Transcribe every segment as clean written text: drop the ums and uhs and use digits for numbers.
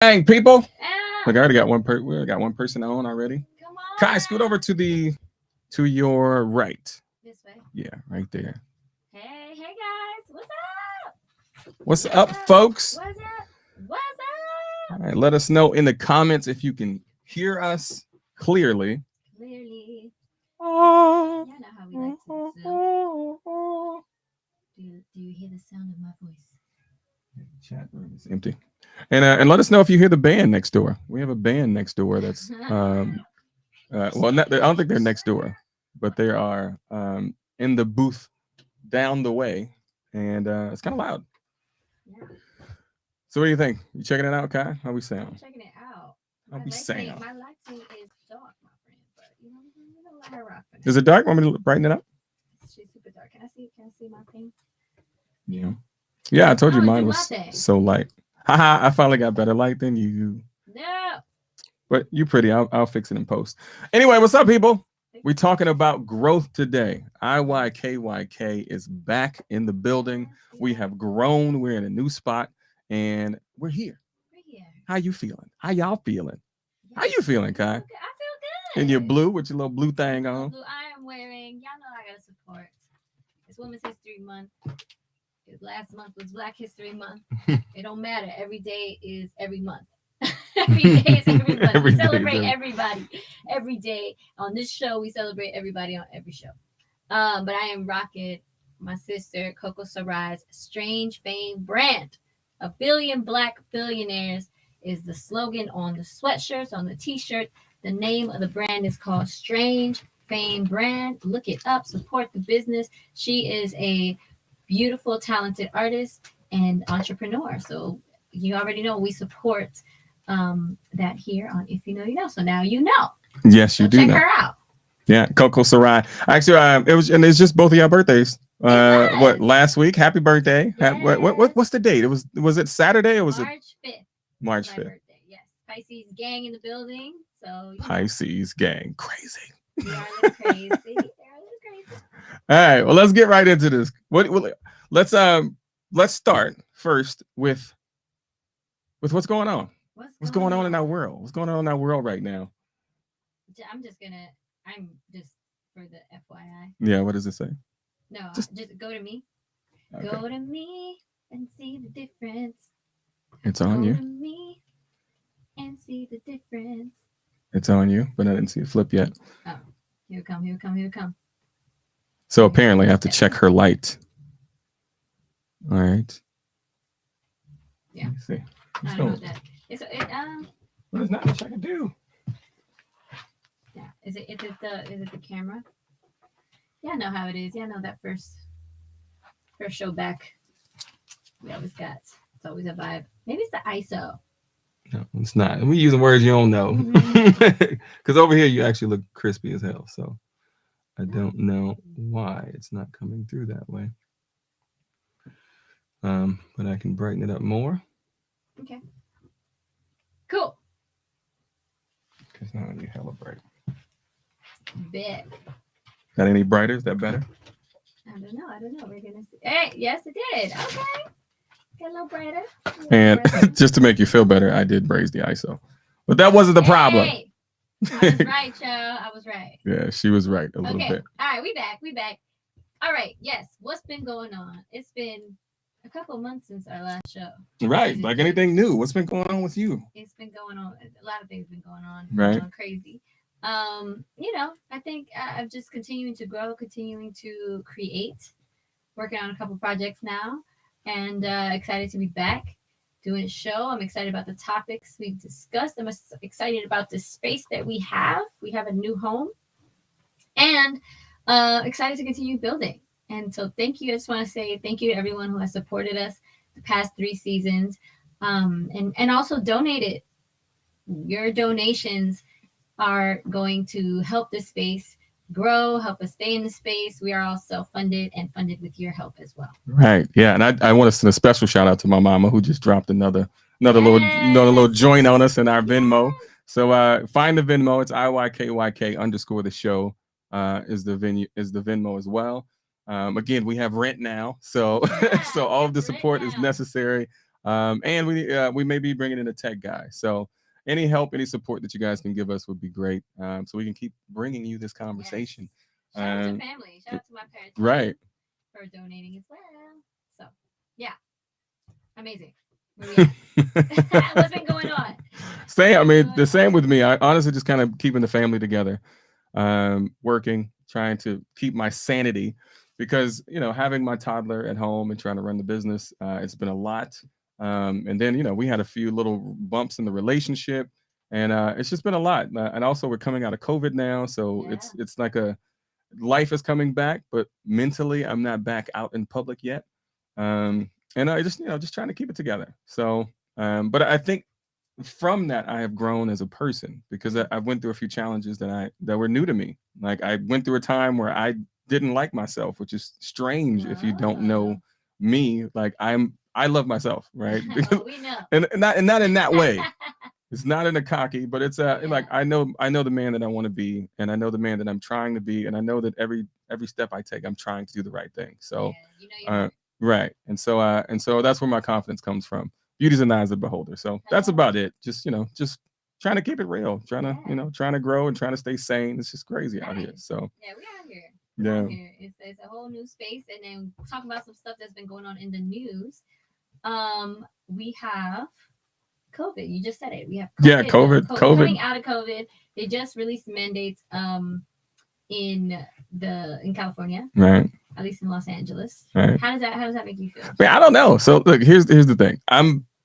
Dang, people. Ah, Look, I already got we got one person on already. come Kai, scoot over on. to your right. This way. Yeah, right there. Hey, hey guys. What's up? What's What's up, up? folks? What's up? What's All up? right, let us know in the comments if you can hear us clearly. Clearly. Oh, Y'all know how we like to zoom. Do you hear the sound of my voice? Chat room is empty. And let us know if you hear the band next door. We have a band next door that's well, not, I don't think they're next door, but they are in the booth down the way, and it's kind of loud. Yeah, So what do you think? You checking it out, Kai? How we I'm sound? checking it out. How My we lighting, sound? my lighting is dark, my friend. But let her rock for Is now. it dark? Want me to brighten it up? She's super dark. Can I see? Can I see my thing? Yeah. Yeah, I told you I want to mine do my was thing. so light. Haha, I finally got better light than you. No. But you pretty. I'll fix it in post. Anyway, what's up, people? We talking about growth today. IYKYK is back in the building. We have grown. We're in a new spot, and we're here. We're here. How you feeling? How y'all feeling? Yeah. How you feeling, Kai? I In feel your good. blue with your little blue thing on. Blue. I am wearing. Y'all know I gotta support. It's Women's History Month. Last month was Black History Month. It don't matter. Every day is every month. Every day is every month. Every We day is celebrate every- everybody. Every day on this show, we celebrate everybody on every show. But I am rocking my sister Coco Sarai's Strange Fame brand. A billion black billionaires is the slogan on the sweatshirts, on the t-shirt. The name of the brand is called Strange Fame Brand. Look it up, support the business. She is a beautiful, talented artist and entrepreneur. So you already know we support that here on If You Know You Know. So now you know. Yes, So you do check know. her out. Yeah, Coco Sarai. Actually, it was, and it's just both of your birthdays. It What was. last week? Happy birthday! Yes. What's the date? Was it Saturday or was it March 5th. March My 5th? birthday. Yes. Pisces gang in the building. So, Pisces gang, crazy. we are a little crazy. They're a little crazy. All right, well, let's get right into this. Let's let's start first with what's going on. What's going on in our world? What's going on in our world right now? I'm just for the FYI. Yeah, what does it say? No, Just just go to me. okay. Go to me and see the difference. It's Go on you. to me and see the difference. It's on you, but I didn't see it flip yet. Oh, here we come, here we come, here we come. So apparently, I have to check her light. All right. Yeah. Let me see. I don't know what that is. What is not much I can do? Yeah. Is it the camera? Yeah, I know how it is. Yeah, I know that first show back. We always got. It's always a vibe. Maybe it's the ISO. No, it's not. We using words you don't know. Because over here you actually look crispy as hell. So I don't know why it's not coming through that way. But I can brighten it up more. Okay. Cool. Because now you hella bright. Bet. Got any brighter? Is that better? I don't know. We're gonna see. Hey, yes, it did. Okay. Get a little brighter. And just to make you feel better, I did raise the ISO. But that wasn't the problem. Hey, I was right, Joe. I was right. Yeah, she was right a little bit. All right, we back. We back. All right. Yes. What's been going on? It's been a couple of months since our last show. Right. Like anything new. What's been going on with you? It's been going on. A lot of things been going on. Right. Going crazy. I think I'm just continuing to grow, continuing to create, working on a couple projects now, and excited to be back doing a show. I'm excited about the topics we've discussed. I'm excited about the space that we have. We have a new home, and excited to continue building. And so, thank you. I just want to say thank you to everyone who has supported us the past 3 seasons, and also donated. Your donations are going to help this space grow, help us stay in the space. We are all self-funded and funded with your help as well. Right. Yeah. And I want to send a special shout out to my mama who just dropped another little joint on us in our Venmo. So find the Venmo. It's IYKYK_ the show is the Venmo as well. Again, we have rent now. So so all of the support is necessary. And we may be bringing in a tech guy. So any help, any support that you guys can give us would be great. So we can keep bringing you this conversation. Yes. Shout out to family. Shout out to my parents. Right. For donating as well. So yeah, amazing. Where we at? What's been going on? I mean, the same with me. I honestly just kind of keeping the family together, working, trying to keep my sanity, because having my toddler at home and trying to run the business, it's been a lot. And then we had a few little bumps in the relationship, and it's just been a lot. And also we're coming out of COVID now, so it's like life is coming back, but mentally I'm not back out in public yet. And I just trying to keep it together. So, but I think from that I have grown as a person, because I went through a few challenges that were new to me. Like I went through a time where I didn't like myself, which is strange if you don't know me. Like I love myself, right? Because, we know. and not in that way. It's not in a cocky, but it's like I know the man that I want to be, and I know the man that I'm trying to be, and I know that every step I take, I'm trying to do the right thing. So, right, and so that's where my confidence comes from. Beauty's in the eyes of the beholder. So that's about it. Just just trying to keep it real, trying to grow and trying to stay sane. It's just crazy out here. So yeah, we out here. Yeah, it's a whole new space, and then talk about some stuff that's been going on in the news. We have COVID. You just said it. We have COVID. Yeah, COVID. Coming out of COVID, they just released mandates in California, right? At least in Los Angeles. Right. How does that make you feel? Man, I don't know. So look, here's the thing.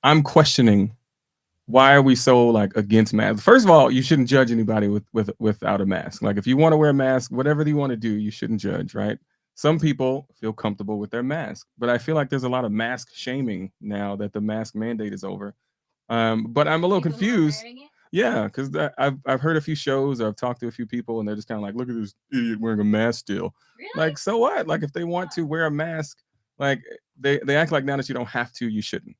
I'm questioning, why are we so like against masks? First of all, you shouldn't judge anybody without a mask. Like if you want to wear a mask, whatever you want to do, you shouldn't judge, right? Some people feel comfortable with their mask, but I feel like there's a lot of mask shaming now that the mask mandate is over. But I'm a little confused. Yeah, because I've heard a few shows, or I've talked to a few people, and they're just kind of like, look at this idiot wearing a mask still. Really? Like, so what? Like, if they want to wear a mask, like they act like now that you don't have to, you shouldn't.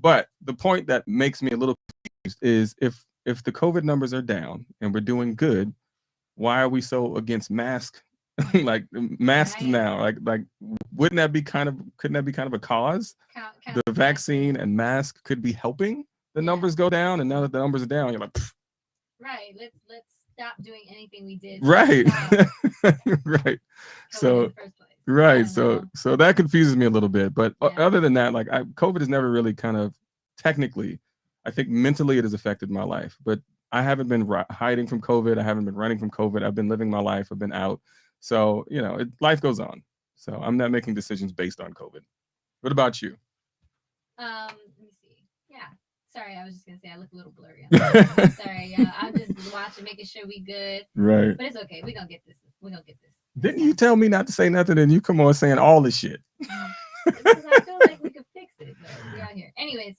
But the point that makes me a little confused is if the COVID numbers are down and we're doing good, why are we so against masks? Like masks now? Like couldn't that be kind of a cause? The vaccine and mask could be helping the numbers go down, and now that the numbers are down, you're like, pfft. Right. Let's stop doing anything we did. Right. Right. So right. So that confuses me a little bit. But other than that, like COVID has never really kind of technically, I think mentally it has affected my life. But I haven't been hiding from COVID. I haven't been running from COVID. I've been living my life. I've been out. So life goes on. So I'm not making decisions based on COVID. What about you? Let me see. Yeah. Sorry, I was just gonna say I look a little blurry. I'm sorry. I'm just watching, making sure we good. Right. But it's okay. We're gonna get this. Didn't you tell me not to say nothing, and you come on saying all this shit? Because I feel like we could fix it, but we're out here. Anyways,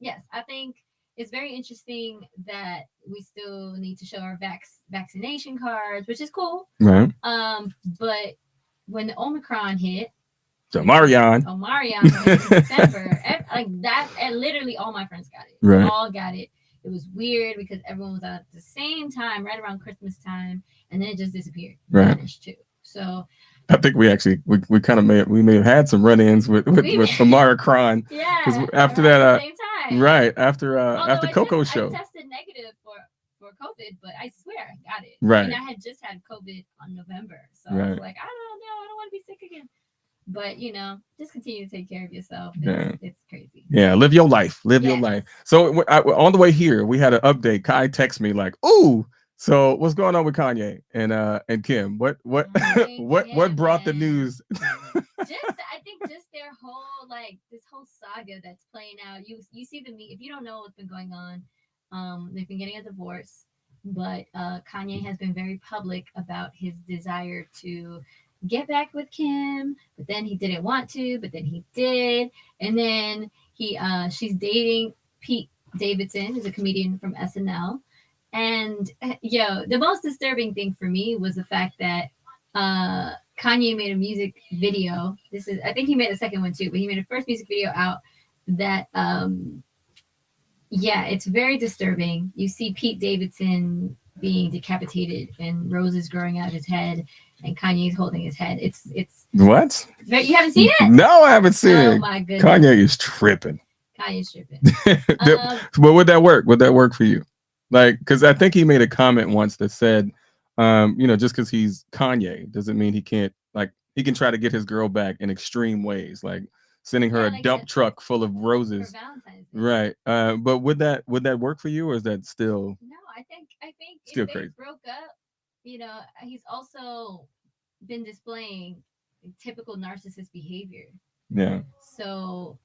yes, I think it's very interesting that we still need to show our vaccination cards, which is cool. Right. But when the Omicron hit, Omarion in December, like that, and literally all my friends got it. Right. We all got it. It was weird because everyone was out at the same time, right around Christmas time, and then it just disappeared. Right. Vanished too. So I think we kind of may have had some run-ins with Omicron. Yeah. Because after that, same time. Right after Coco's show. I tested negative for COVID, but I swear I got it. Right. And I had just had COVID on November, so right. I was like, I don't want to be sick again. But just continue to take care of yourself. It's crazy. Yeah, live your life. Live your life. So on the way here, we had an update. Kai texted me like, "Ooh, so what's going on with Kanye and Kim? What brought the news?" I think their whole this whole saga that's playing out. You see if you don't know what's been going on, they've been getting a divorce, but Kanye has been very public about his desire to get back with Kim, but then he didn't want to, but then he did, and then she's dating Pete Davidson, who's a comedian from SNL. And the most disturbing thing for me was the fact that Kanye made a music video. I think he made a second one too, but he made a first music video out that it's very disturbing. You see Pete Davidson being decapitated and roses growing out of his head, and Kanye's holding his head. It's what? You haven't seen it? No, I haven't seen it. Oh my goodness. Kanye is tripping. Kanye's tripping. But would that work? Would that work for you? Like, because I think he made a comment once that said, just because he's Kanye doesn't mean he can't, like, he can try to get his girl back in extreme ways, like sending her a like dump truck full of for roses. Valentine's Day. Right. But would that work for you, or is that still No, I think still if they crazy? broke up, he's also been displaying typical narcissist behavior. Yeah. So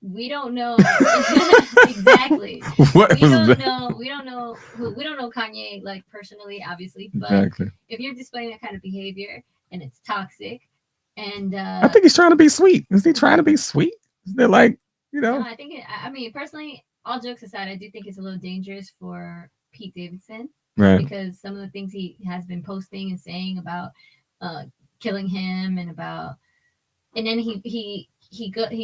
we don't know exactly. What We was don't that? know. We don't know we don't know Kanye like personally, obviously. But Exactly. if you're displaying that kind of behavior and it's toxic, and I think he's trying to be sweet. Is he trying to be sweet? Is it like, no, I think I mean personally, all jokes aside, I do think it's a little dangerous for Pete Davidson right? because some of the things he has been posting and saying about uh, killing him and then he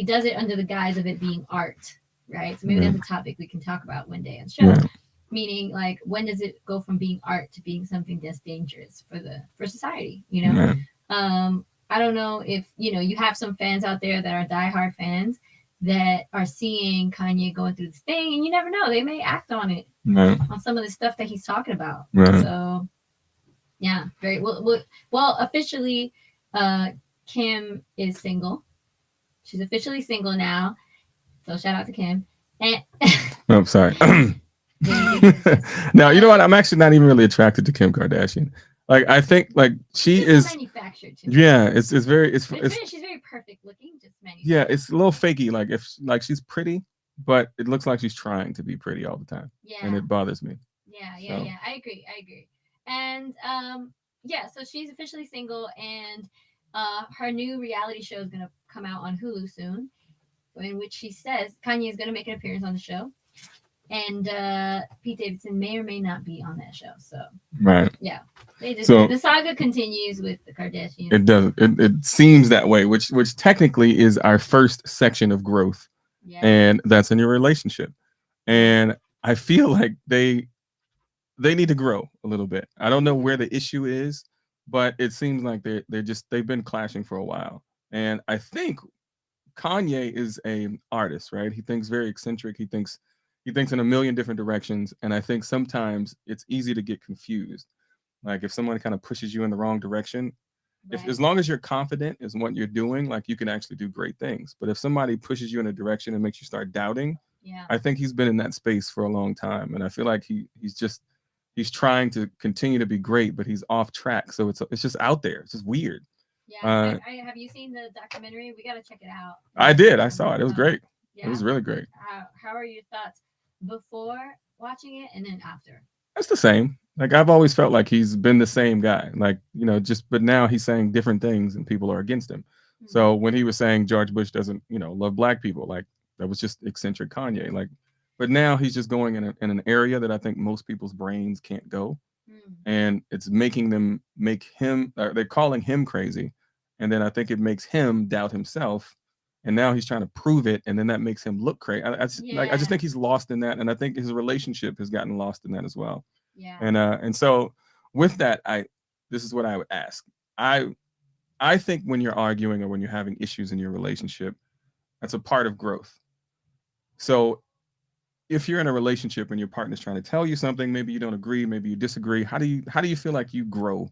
does it under the guise of it being art, right? So maybe Yeah. that's a topic we can talk about one day on the show. Yeah. Meaning, like, when does it go from being art to being something that's dangerous for society? You know, Right. I don't know if you have some fans out there that are diehard fans that are seeing Kanye going through this thing, and you never know, they may act on it Right. on some of the stuff that he's talking about. Right. So, yeah, very well. Officially, Kim is single. She's officially single now. So shout out to Kim. And I'm sorry. Now, you know what? I'm actually not even really attracted to Kim Kardashian. Like, I think like she she's is. manufactured too. Yeah, it's very She's very perfect looking, just manufactured. yeah, it's a little fakey. Like if like she's pretty, but it looks like she's trying to be pretty all the time, and Yeah, it bothers me. yeah. So I agree. And yeah. So she's officially single, and her new reality show is gonna come out on Hulu soon, in which she says Kanye is gonna make an appearance on the show, and Pete Davidson may or may not be on that show. So right. yeah, So the saga continues with the Kardashians. it does. It seems that way, which technically is our first section of growth, Yeah, and that's in your relationship. And I feel like they need to grow a little bit. I don't know where the issue is, but it seems like they've been clashing for a while. And I think Kanye is an artist, right? He thinks very eccentric. He thinks in a million different directions, and I think sometimes it's easy to get confused. Like if someone kind of pushes you in the wrong direction, if right. as long as you're confident in what you're doing, like you can actually do great things. But if somebody pushes you in a direction and makes you start doubting, Yeah, I think he's been in that space for a long time, and I feel like he's trying to continue to be great, but he's off track. So it's just out there. It's just weird. yeah. I have you seen the documentary? We got to check it out. I did. I saw it. It was great. Yeah. It was really great. How are your thoughts before watching it and then after? That's the same. Like I've always felt like he's been the same guy. Like, just but now he's saying different things and people are against him. Mm-hmm. So when he was saying George Bush doesn't, love black people, like that was just eccentric Kanye. Like, but now he's just going in an area that I think most people's brains can't go. And it's making them make him, they're calling him crazy. And then I think it makes him doubt himself. And now he's trying to prove it. And then that makes him look crazy. I just think he's lost in that. And I think his relationship has gotten lost in that as well. Yeah. And so with that, this is what I would ask. I think when you're arguing or when you're having issues in your relationship, that's a part of growth. So if you're in a relationship and your partner's trying to tell you something, maybe you don't agree, maybe you disagree. How do you feel like you grow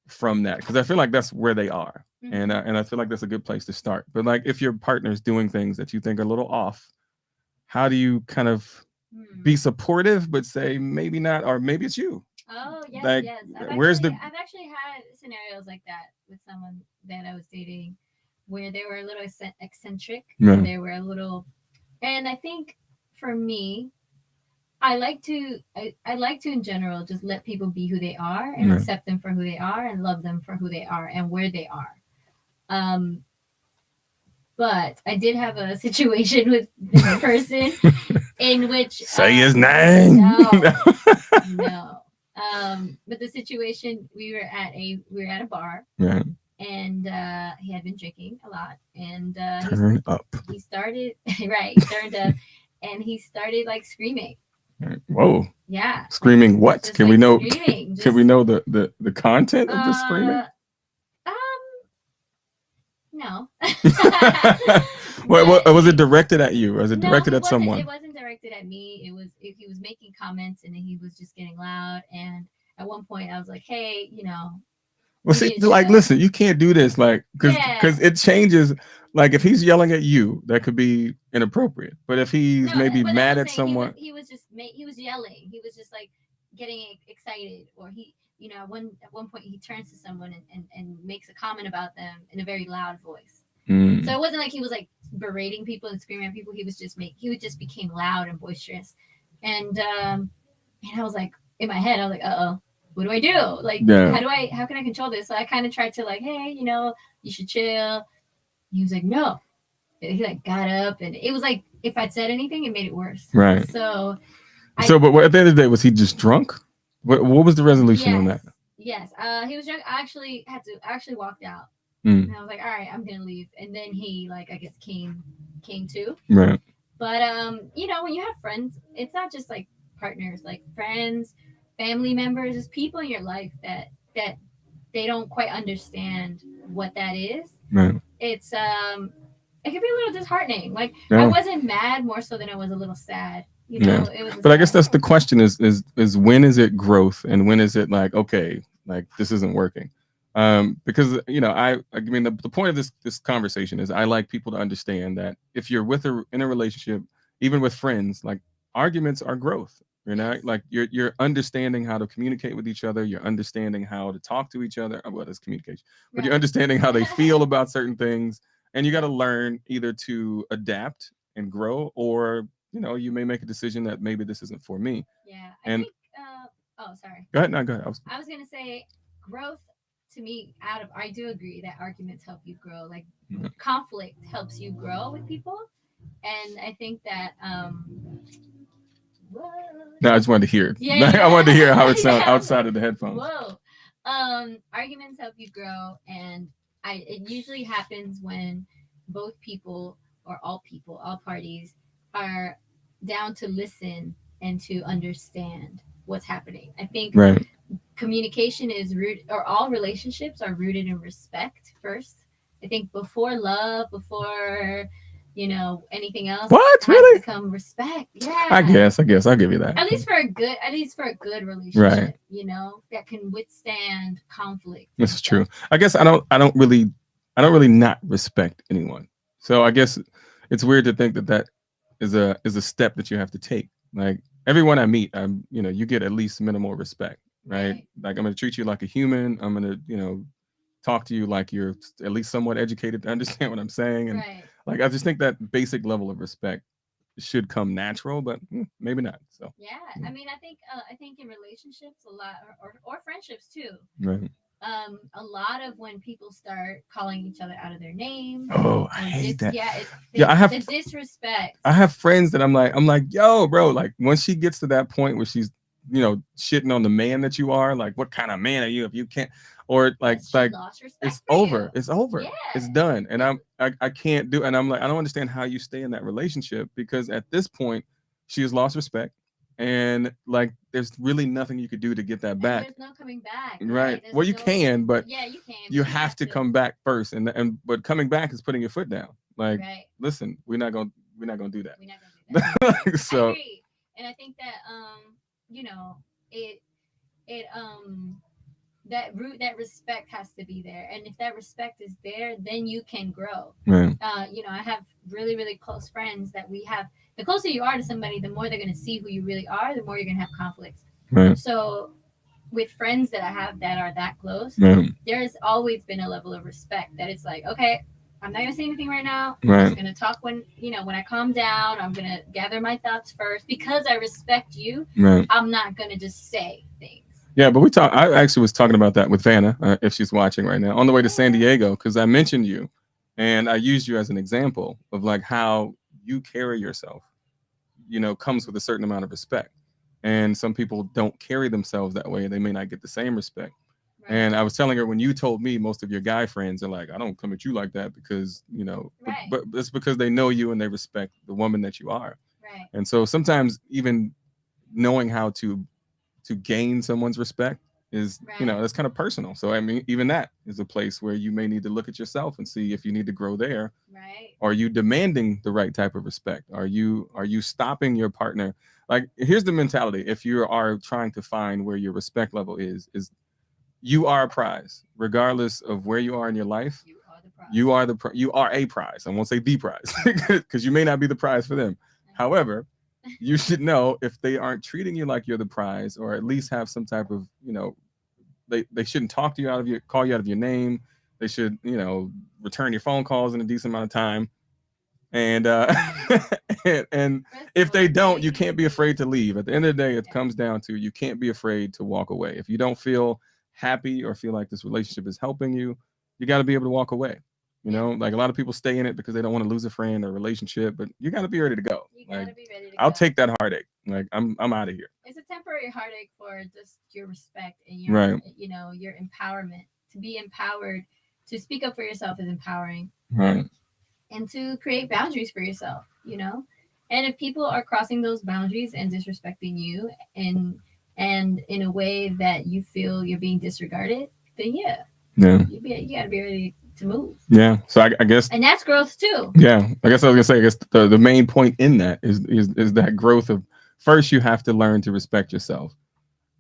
from that? Because I feel like that's where they are, and I feel like that's a good place to start. But like if your partner's doing things that you think are a little off, how do you kind of be supportive but say maybe not, or maybe it's you? Oh yes, like, yes. I've actually had scenarios like that with someone that I was dating, where they were a little eccentric. Yeah. And they were a little, and I think for me, I like to in general just let people be who they are and accept them for who they are and love them for who they are and where they are. But I did have a situation with this person in which say his name. No. But the situation, we were at a bar. Yeah. And he had been drinking a lot, and turn up. He started right, turned up, and he started like screaming. Whoa! Yeah, screaming what? Just, can like, we know? Screaming, can we know the content of the screaming? No. Was it directed at you? Or was it No, directed it at wasn't. someone? It wasn't directed at me. It was if he was making comments and then he was just getting loud. And at one point, I was like, "Hey, Well, we see, need to like, chill." listen, you can't do this, like, Yeah. because it changes. Like, if he's yelling at you, that could be inappropriate. But if he's No, maybe but that's what mad I'm at saying. someone, He was just he was yelling. He was just like getting excited, or at one point he turns to someone and makes a comment about them in a very loud voice. So mm, it wasn't like he was like berating people and screaming at people. He would just became loud and boisterous, and I was like in my head I was like, oh, what do I do? Like yeah, how can I control this? So I kind of tried to like, hey, you should chill. He was like, no. He like got up, and it was like if I'd said anything, it made it worse. right. So So, but at the end of the day, was he just drunk? What was the resolution on that? yes. He was drunk. I actually walked out, and Mm, I was like, all right, I'm gonna leave. And then he like I guess came to. right, But when you have friends, it's not just like partners, like friends, family members, just people in your life that they don't quite understand what that is. right. It's it can be a little disheartening. Like I Yeah, wasn't mad more so than I was a little sad. yeah. It was a But I guess sad. that's the question: is when is it growth, and when is it like, okay, like this isn't working? Because I mean the point of this conversation is I like people to understand that if you're in a relationship, even with friends, like arguments are growth. Yes. Like you're understanding how to communicate with each other, you're understanding how to talk to each other. Well, that's communication, but you're Right. understanding how they feel about certain things, and you got to learn either to adapt and grow, or you may make a decision that maybe this isn't for me. Yeah. I And think. Oh, sorry. go ahead, no, go ahead. I was gonna say growth to me. I do agree that arguments help you grow. Like Mhm. conflict helps you grow with people, and I think that Whoa. No, I just wanted to hear. Yeah, I wanted to hear how yeah. it sounds Yeah, I was outside like, of the headphones. whoa. Arguments help you grow, and it usually happens when both people or all parties are down to listen and to understand what's happening. I think Right. communication is rooted, or all relationships are rooted in respect first. I think before love, before anything else, What? has to Really? come respect. I Yeah, guess. I guess I'll give you that. at least for a good Right. relationship, that can withstand conflict This and is true. stuff. I guess I don't really not respect anyone. So I guess it's weird to think that is a step that you have to take. Like everyone I meet, you get at least minimal respect, right? Right, Like I'm gonna treat you like a human. I'm gonna, talk to you like you're at least somewhat educated to understand what I'm saying. And right. like I just think that basic level of respect should come natural, but maybe not. So Yeah, yeah. I mean, I think in relationships a lot, or friendships too. Right. A lot of when people start calling each other out of their names, Oh, I or hate that. yeah, Yeah, the disrespect. I have friends that I'm like, yo, bro, like when she gets to that point where she's, shitting on the man that you are, like, what kind of man are you if you can't, or like, She lost respect it's for you. over, it's over, Yeah, it's done, and it's I can't do, and I'm like, I don't understand how you stay in that relationship because at this point, she has lost respect, and like, there's really nothing you could do to get that and back, there's no coming back. right? Right? There's Well, you no. can, but Yeah, you can, you but you have have to to. come back first, and but coming back is putting your foot down. Like, Right. listen, we're not gonna do We're not gonna do that. that. I So agree, and I think that it it that respect has to be there, and if that respect is there, then you can grow. right, I have really really close friends that we have. The closer you are to somebody, the more they're going to see who you really are, the more you're going to have conflicts. right, So with friends that I have that are that close, right, there's always been a level of respect that it's like, okay, I'm not gonna say anything right now. I'm right, just gonna talk when I calm down. I'm gonna gather my thoughts first because I respect you. right. I'm not gonna just say things. Yeah, but I actually was talking about that with Vanna, if she's watching right now, on the way to San Yeah. Diego, because I mentioned you, and I used you as an example of like how you carry yourself. Comes with a certain amount of respect, and some people don't carry themselves that way. They may not get the same respect. Right. And I was telling her, when you told me most of your guy friends are like, I don't come at you like that because, but, Right. but it's because they know you and they respect the woman that you are. Right. And so sometimes even knowing how to gain someone's respect is, Right. that's kind of personal. So I mean, even that is a place where you may need to look at yourself and see if you need to grow there. Right. Are you demanding the right type of respect? Are you stopping your partner? Like, here's the mentality. If you are trying to find where your respect level is you are a prize, regardless of where you are in your life. You are the prize. You are a prize. I won't say the prize because you may not be the prize for them. Okay. However, you should know if they aren't treating you like you're the prize, or at least have some type of, they shouldn't talk to you out of your call you out of your name. They should, return your phone calls in a decent amount of time. And and Rest if of they all, don't, you maybe. can't be afraid to leave. At the end of the day, it Yeah. comes down to you can't be afraid to walk away. If you don't feel happy or feel like this relationship is helping you, you got to be able to walk away. Yeah. Like a lot of people stay in it because they don't want to lose a friend or relationship, but you got to be ready to go. You Like, gotta be ready to I'll go. take that heartache. Like, I'm out of here. It's a temporary heartache for just your respect and Right. your empowerment. To be empowered, to speak up for yourself is empowering, Right. and to create boundaries for yourself. And if people are crossing those boundaries and disrespecting you, and in a way that you feel you're being disregarded, then yeah, Yeah. you gotta be ready to move. Yeah. So I guess And that's growth too. Yeah, I guess I was gonna say. I guess the main point in that is that growth of first you have to learn to respect yourself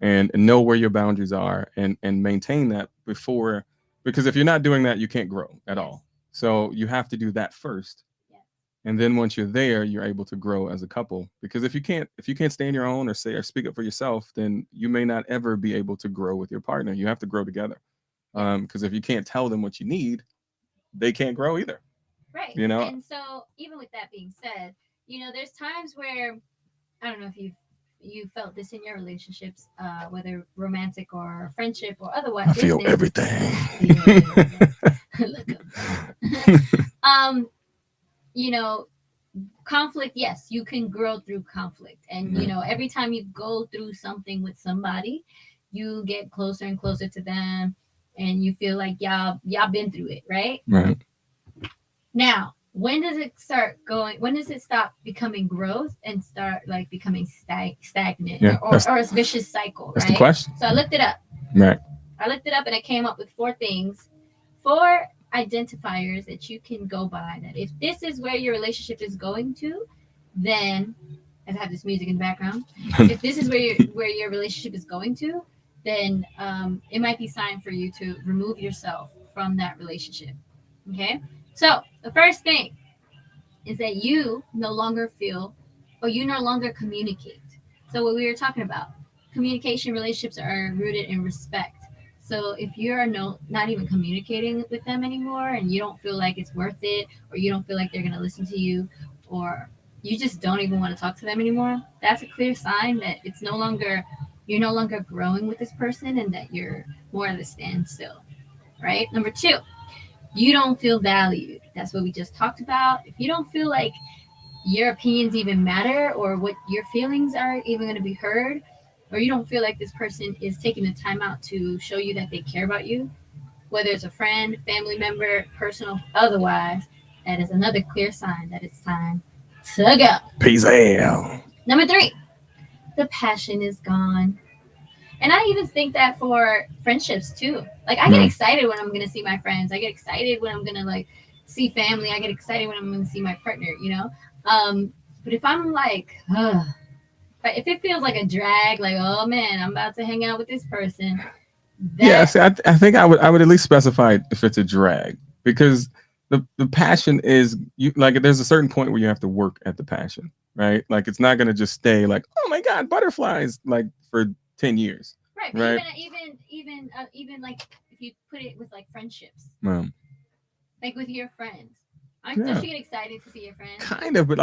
and know where your boundaries are and maintain that before, because if you're not doing that, you can't grow at Yes. all. So you have to do that first, Yes. and then once you're there, you're able to grow as a couple. Because if you can't stand your own or say or speak up for yourself, then you may not ever be able to grow with your partner. You have to grow together. Yes. Because if you can't tell them what you need, they can't grow either. Right. You know. And so, even with that being said, there's times where I don't know if you felt this in your relationships, whether romantic or friendship or otherwise. I feel Business. everything. Look um, you know, conflict. Yes, you can grow through conflict, and every time you go through something with somebody, you get closer and closer to them, and you feel like y'all been through it, right? Right. Now, when does it start going? When does it stop becoming growth and start like becoming stagnant, Yeah, or a vicious cycle, that's the right? question. So I looked it up. Right. I looked it up and I came up with four identifiers that you can go by. That if this is where your relationship is going to, then as I have this music in the background, if this is where your relationship is going to, then it might be time for you to remove yourself from that relationship. Okay. So the first thing is that you no longer feel, or you no longer communicate. So what we were talking about, communication relationships are rooted in respect. So if you're not even communicating with them anymore, and you don't feel like it's worth it, or you don't feel like they're gonna listen to you, or you just don't even want to talk to them anymore, that's a clear sign that you're no longer growing with this person, and that you're more at a standstill. Right? Number two, you don't feel valued. That's what we just talked about. If you don't feel like your opinions even matter, or what your feelings are even going to be heard, or you don't feel like this person is taking the time out to show you that they care about you, whether it's a friend, family member, personal, otherwise, that is another clear sign that it's time to go. Peace out. Number three, the passion is gone. And I even think that for friendships too. Like I get Mm. excited when I'm gonna see my friends. I get excited when I'm gonna like see family. I get excited when I'm gonna see my partner. But if I'm like, but if it feels like a drag, like oh man, I'm about to hang out with this person, Yeah. that See, I think I would at least specify if it's a drag, because the passion is you like there's a certain point where you have to work at the passion, right? Like it's not gonna just stay like, oh my god, butterflies, like for 10 years, right. But right? even like if you put it with like friendships, Um, like with your friends, yeah. don't you get excited to see your friends? Kind of, but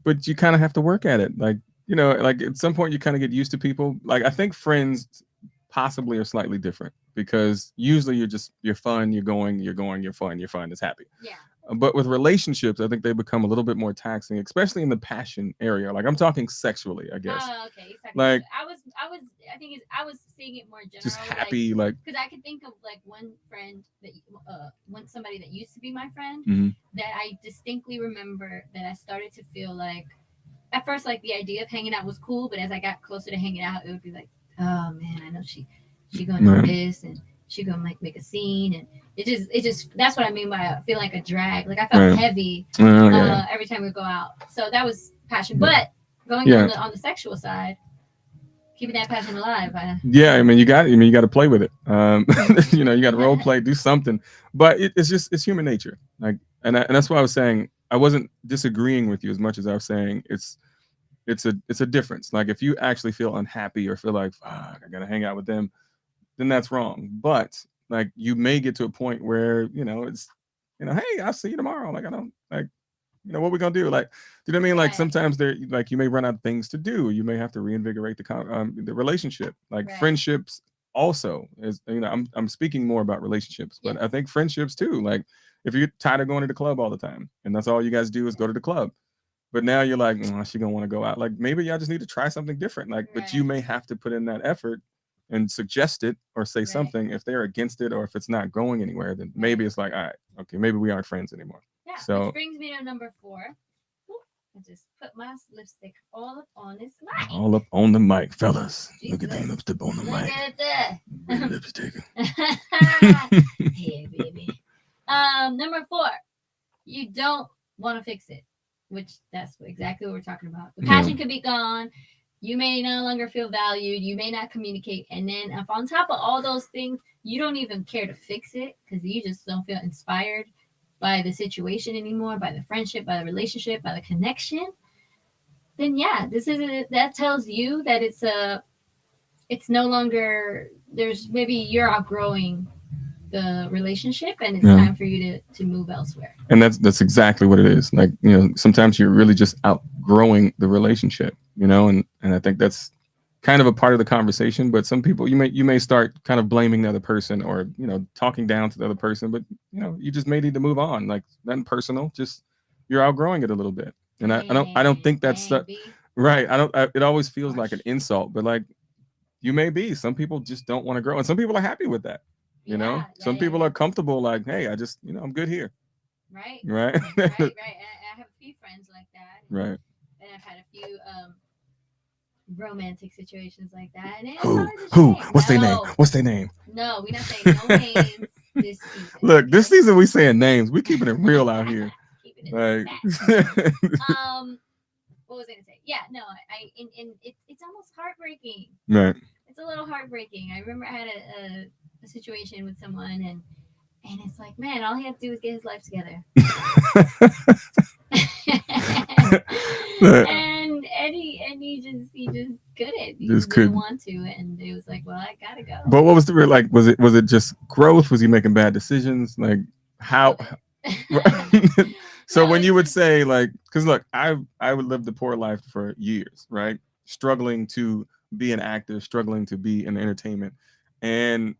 but you kind of have to work at it. Like like at some point you kind of get used to people. Like I think friends possibly are slightly different because usually you're fun, you're fun, you're fun, it's happy. Yeah. But with relationships, I think they become a little bit more taxing, especially in the passion area. Like I'm talking sexually, I guess. Oh, okay. He's talking Like I think I was seeing it more just general, happy, like because I could think of like one friend that somebody that used to be my friend, mhm. that I distinctly remember that I started to feel like at first like the idea of hanging out was cool, but as I got closer to hanging out, it would be like, oh man, I know she gonna do Right. this and she gonna make a scene, and it just that's what I mean by I feel like a drag. Like I felt Right. heavy Yeah. every time we go out. So that was passion. Yeah. But going Yeah. on the sexual side, keeping that passion alive. Yeah, I mean, you got to play with it. You got to role play, do something. But it's human nature. Like, and that's why I was saying I wasn't disagreeing with you as much as I was saying it's a difference. Like, if you actually feel unhappy or feel like, fuck, I gotta hang out with them, then that's wrong. But like, you may get to a point where it's, hey, I'll see you tomorrow. Like, I don't like, what we gonna do? Like, do you know what I mean? Like, Right. sometimes there, like, you may run out of things to do. You may have to reinvigorate the relationship. Like, Right. friendships also is, I'm speaking more about relationships, but Yes. I think friendships too. Like, if you're tired of going to the club all the time and that's all you guys do is go to the club, but now you're like, she gonna want to go out. Like, maybe y'all just need to try something different. Like, but you Right. may have to put in that effort and suggest it or say Right. something. If they're against it or if it's not going anywhere, then maybe it's like, all right, okay, maybe we aren't friends anymore. Yeah. So- Which brings me to number 4. Oop, I just put my lipstick all up on this mic. All up on the mic, fellas. Look at Jesus. them lipstick on the Look mic. at that. Red lipstick. Hey, baby. Number 4, you don't want to fix it, which that's exactly what we're talking about. The passion could be gone. You may no longer feel valued. You may not communicate. And then if on top of all those things, you don't even care to fix it because you just don't feel inspired by the situation anymore, by the friendship, by the relationship, by the connection, then yeah, that tells you that it's no longer, there's maybe you're outgrowing the relationship and it's time for you to move elsewhere. And that's exactly what it is. Like, sometimes you're really just outgrowing the relationship, and I think that's kind of a part of the conversation. But some people, you may start kind of blaming the other person or talking down to the other person, but you just may need to move on. Like, nothing personal, just you're outgrowing it a little bit. And I don't think that's right. It always feels like an insult, but like, you may be. Some people just don't want to grow, and some people are happy with that. Some people are comfortable. Like, hey, I just, I'm good here. Right. Right. Right. I have a few friends like that. Right. And I've had a few romantic situations like that. And Who? What's their name? What's their name? No, we're not saying no names this season. Look, this season we saying names. We keeping it real out here. Keeping it Like, what was I gonna say? Yeah, no, it's almost heartbreaking. right. It's a little heartbreaking. I remember I had a situation with someone and it's like, man, all he had to do was get his life together. and he just couldn't. He just didn't want to, and it was like, well, I gotta go. But what was the real, like? Was it just growth? Was he making bad decisions? Like, how? So No, when you would say, like, because look, I would live the poor life for years, right? Struggling to be an actor, struggling to be in entertainment, and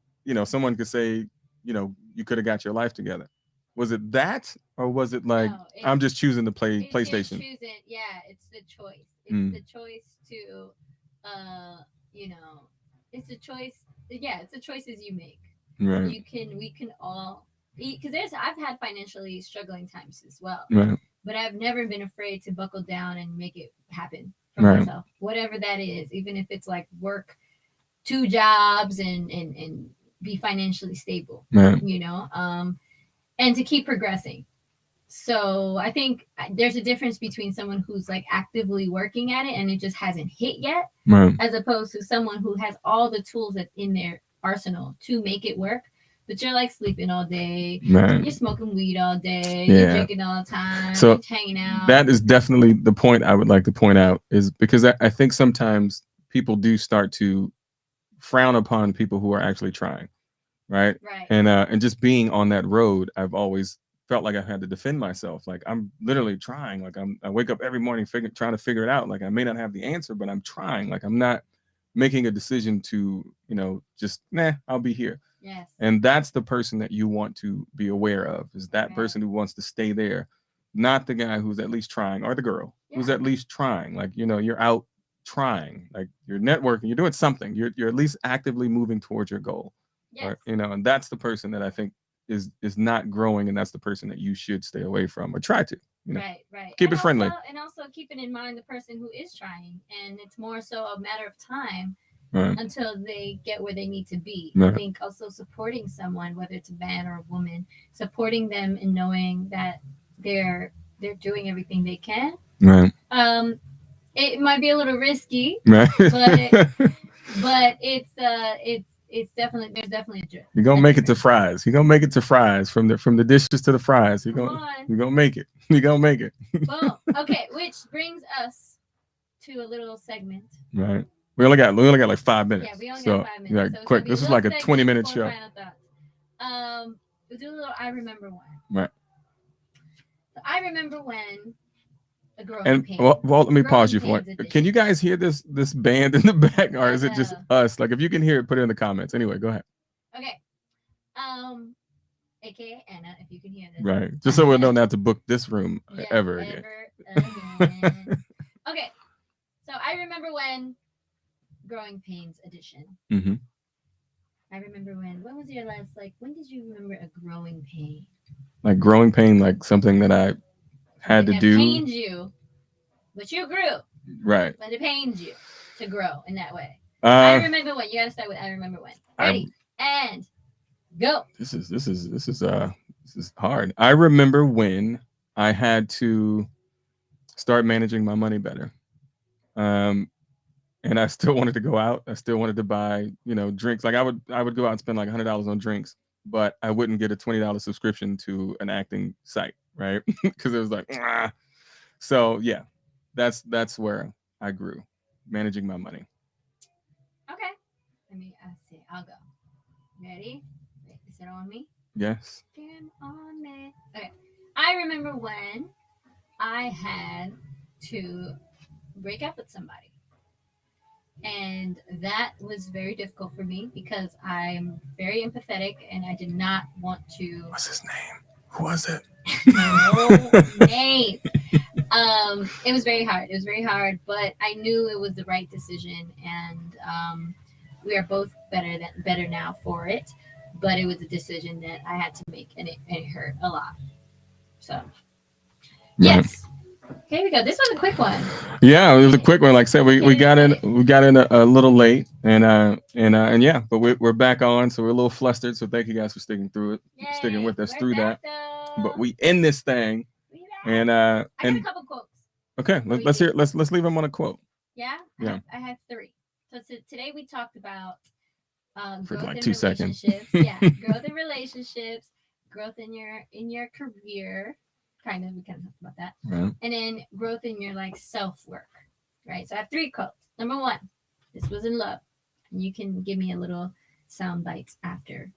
someone could say, you could have got your life together. Was it that, or was it like, No, I'm just choosing to play PlayStation? Yeah, it's the choice. It's the choice to, it's a choice. Yeah, it's the choices you make. Right. We can all, because I've had financially struggling times as well. Right. But I've never been afraid to buckle down and make it happen for Right. myself, whatever that is, even if it's like work 2 jobs and be financially stable, Right. And to keep progressing. So I think there's a difference between someone who's like actively working at it and it just hasn't hit yet, Right. as opposed to someone who has all the tools that in their arsenal to make it work. But you're like sleeping all day, Right. you're smoking weed all day, Yeah. you're drinking all the time, So you're hanging out. That is definitely the point I would like to point out, is because I think sometimes people do start to frown upon people who are actually trying, right? Right. And just being on that road, I've always felt like I had to defend myself. Like, I'm literally trying. Like, I wake up every morning trying to figure it out. Like, I may not have the answer, but I'm trying. Like, I'm not making a decision to, just I'll be here. Yes. And that's the person that you want to be aware of, is that Right. person who wants to stay there, not the guy who's at least trying, or the girl who's Yeah. at least trying. Like, you're out trying, like, you're networking, you're doing something, you're at least actively moving towards your goal. Yes. Or, and that's the person that I think is not growing, and that's the person that you should stay away from or try to. Right. Keep and it friendly. And also keeping in mind the person who is trying, and it's more so a matter of time Right. until they get where they need to be. Right. I think also supporting someone, whether it's a man or a woman, supporting them and knowing that they're doing everything they can. Right. It might be a little risky, Right. but it's definitely, there's definitely a You're gonna make it to difference. fries. You're gonna make it to fries from the dishes to the fries. Come on. You're gonna make it. You're gonna make it. Boom. Okay, which brings us to a little segment. Right. We only got like 5 minutes. Yeah, we only so, got 5 minutes. Yeah, So it's quick. gonna be This is little like a segment 20-minute before show. final thoughts. We'll do a little I remember when. Right. So I remember when a growing And pain. well, let me pause Growing you for Pains it. edition. Can you guys hear this band in the back, or I is it just know. us? Like, if you can hear it, put it in the comments. Anyway, go ahead. Okay. AKA Anna, if you can hear this. Right. Just so we know not to book this room Yeah, ever again. again. Okay. So I remember when Growing Pains edition. Mm-hmm. I remember when was your last, like, when did you remember a growing pain? Like growing pain, like something that I had to It do. pained you, but you grew. Right. But it pained you to grow in that way. I remember when. You gotta start with I remember when. Ready and go. This is hard. I remember when I had to start managing my money better. And I still wanted to go out. I still wanted to buy, drinks. Like I would go out and spend like $100 on drinks, but I wouldn't get a $20 subscription to an acting site, right? Because it was like, ah. So yeah, that's where I grew, managing my money. Okay. See. I'll go. Ready? Wait, is it on me? Yes. Damn on me. Okay. I remember when I had to break up with somebody. And that was very difficult for me because I'm very empathetic and I did not want to. What's his name? Who was it? No name. It was very hard. It was very hard, but I knew it was the right decision, and we are both better now for it. But it was a decision that I had to make, and it hurt a lot. So, yes. Here we go. This was a quick one. Yeah, it was a quick one. Like I said, we got in a little late, and yeah, but we're back on, so we're a little flustered. So thank you guys for sticking through it, sticking with us through that. But we end this thing, and I got a couple quotes. Okay, let's hear. Let's leave them on a quote. Yeah. Yeah. I have 3. So today we talked about for growth like in 2 seconds. Yeah, growth in relationships, growth in your career. We kind of talked about that. Right. And then growth in your self-work, right? So I have 3 quotes. Number 1, this was in love. And you can give me a little sound bites after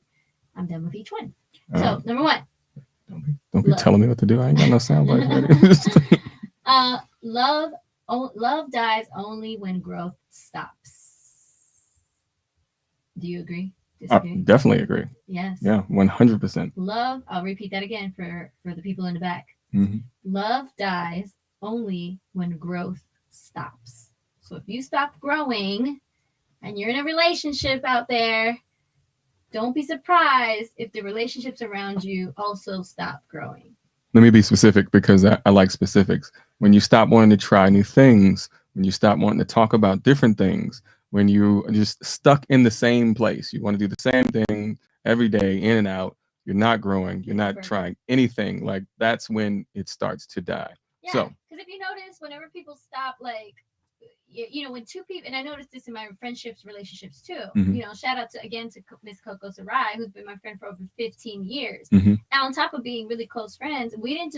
I'm done with each one. So number 1. Don't be telling me what to do. I ain't got no sound bites ready. Love dies only when growth stops. Do you agree? Disagree? Definitely agree. Yes. Yeah, 100%. Love, I'll repeat that again for the people in the back. Mm-hmm. Love dies only when growth stops. So if you stop growing and you're in a relationship out there, don't be surprised if the relationships around you also stop growing. Let me be specific because I like specifics. When you stop wanting to try new things, when you stop wanting to talk about different things, when you are just stuck in the same place, you want to do the same thing every day, in and out, you're not growing, you're not trying anything, like that's when it starts to die. Yeah, so because if you notice, whenever people stop, when 2 people, and I noticed this in my friendships, relationships too. Mm-hmm. Shout out to Miss Coco Sarai, who's been my friend for over 15 years. Mm-hmm. And on top of being really close friends, we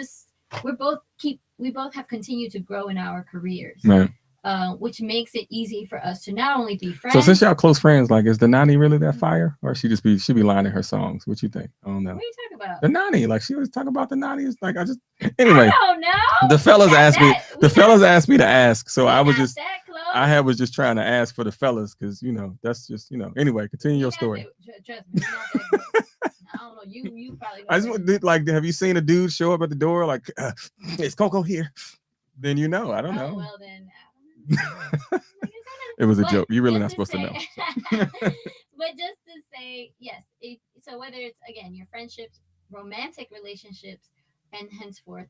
both have continued to grow in our careers. Right. Which makes it easy for us to not only be friends. So since y'all close friends, like, is the Nani really that fire, or she be lying in her songs? What you think? I don't know. What are you talking about? The Nani, like she was talking about the Nani. It's like anyway. I don't know. The fellas asked me. The fellas asked me to ask, so I was just. I was just trying to ask for the fellas because that's just Anyway, continue your story. Trust me, I don't know. You probably. I just have you seen a dude show up at the door like, "Is Coco here?" Then I don't know. Well then. It was a joke. You're really not supposed to know. But just to say, yes. So whether it's, again, your friendships, romantic relationships, and henceforth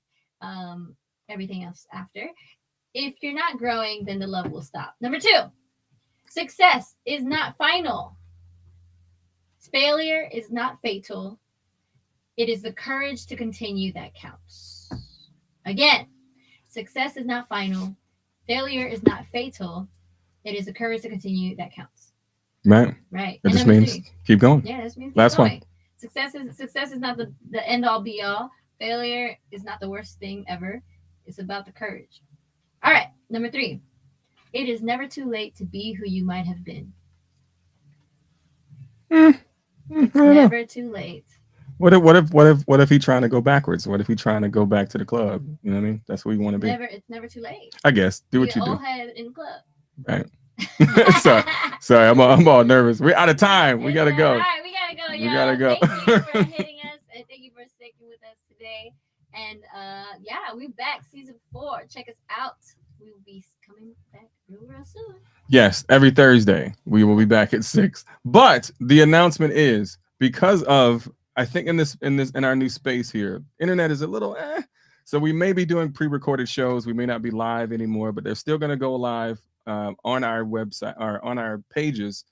everything else after, if you're not growing, then the love will stop. Number 2, Success is not final. Failure is not fatal. It is the courage to continue that counts. Again, success is not final. Failure is not fatal. It is the courage to continue that counts. Right. Right. It And just number means 3. keep going. Yeah, this means Last keep one. going. Success is not the end all be all. Failure is not the worst thing ever. It's about the courage. All right, number 3. It is never too late to be who you might have been. I It's don't know. never too late. What if he trying to go backwards? What if he trying to go back to the club? You know what I mean? That's where you want to be. It's never too late. I guess. Do what You you do. old head in the club. Right. Sorry, I'm all nervous. We're out of time. We gotta go. All right, we gotta go, We y'all. gotta go. Thank you for hitting us, and thank you for sticking with us today. And yeah, we're back, season 4. Check us out. We will be coming back real soon. Yes, every Thursday we will be back at 6. But the announcement is because of I think in our new space here, internet is a little so we may be doing pre-recorded shows. We may not be live anymore, but they're still going to go live on our website or on our pages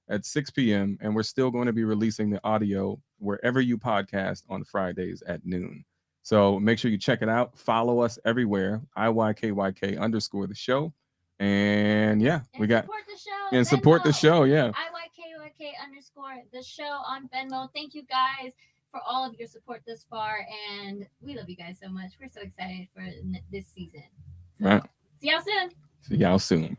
at 6 p.m. And we're still going to be releasing the audio wherever you podcast on Fridays at noon. So make sure you check it out. Follow us everywhere. IYKYK_ the show. And yeah, And we got support the show. and support the Venmo. show. Yeah. IYKYK_ the show on Venmo. Thank you guys for all of your support thus far, and we love you guys so much. We're so excited for this season. So, Right. see y'all soon. See y'all soon.